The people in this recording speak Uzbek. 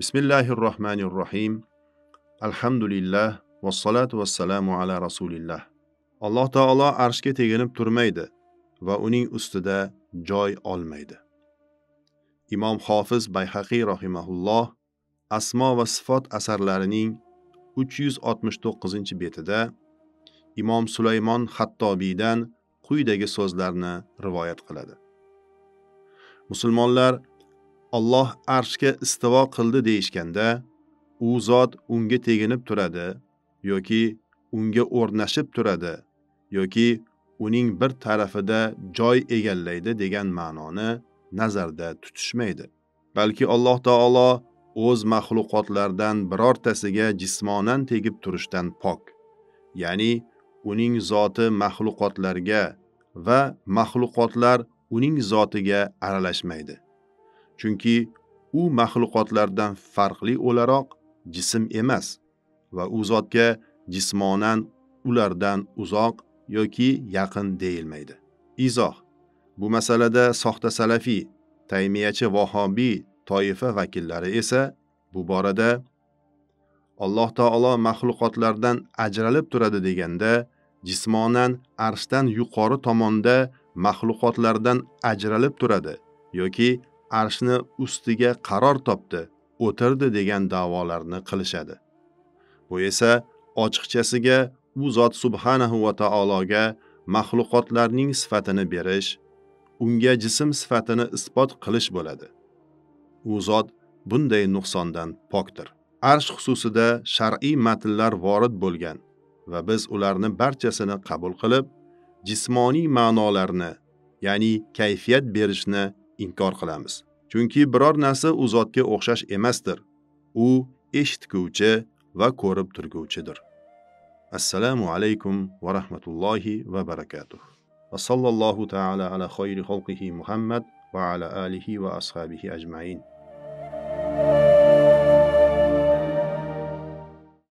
Bismillahirrohmanirrohim. Alhamdulillah vassalatu vassalamu ala rasulillah. Alloh taolo arshga teginib turmaydi va uning ustida joy olmaydi. Imom Hofiz Bayhaqiy rahimahulloh Asmo va sifot asarlarining 369-betida Imom Sulaymon Xattobiydan quyidagi so'zlarni rivoyat qiladi. Musulmonlar Alloh arshga istivo qildi deyishganda, u zot unga teginib turadi yoki unga o'rnashib turadi yoki uning bir tarafida joy egallaydi degan ma'noni nazarda tutishmaydi. Balki Alloh taolo o'z maxluqotlaridan birortasiga jismonan tegib turishdan pok. Ya'ni uning zoti maxluqotlarga va maxluqotlar uning zotiga aralashmaydi. Chunki u maxluqotlardan farqli o'laroq jism emas va u zotga jismonan ulardan uzoq yoki yaqin deyilmaydi. Izoh: bu masalada soxta salafiy, taymiyachi vahobiy toifa vakillari esa bu borada Alloh taolo maxluqotlardan ajralib turadi deganda, jismonan arshdan yuqori tomonda maxluqotlardan ajralib turadi yoki arshni ustiga qaror topdi, o'tirdi degan da'volarni qilishadi. Bu esa ochiqchasiga u zot subhanahu va taologa maxluqotlarning sifatini berish, unga jism sifatini isbot qilish bo'ladi. U zot bunday nuqsondan pokdir. Arsh xususida shar'iy matnlar vorid bo'lgan va biz ularni barchasini qabul qilib, jismoniy ma'nolarni, ya'ni kayfiyat berishni inkor qilamiz. Chunki biror narsa u zotga o'xshash emasdir. U eshitguvchi va ko'rib turguvchidir. Assalomu alaykum va rahmatullohi va barakatuh. Va sallallohu ta'ala ala xayri xalqihi Muhammad va ala alihi va ashabihi ajmain.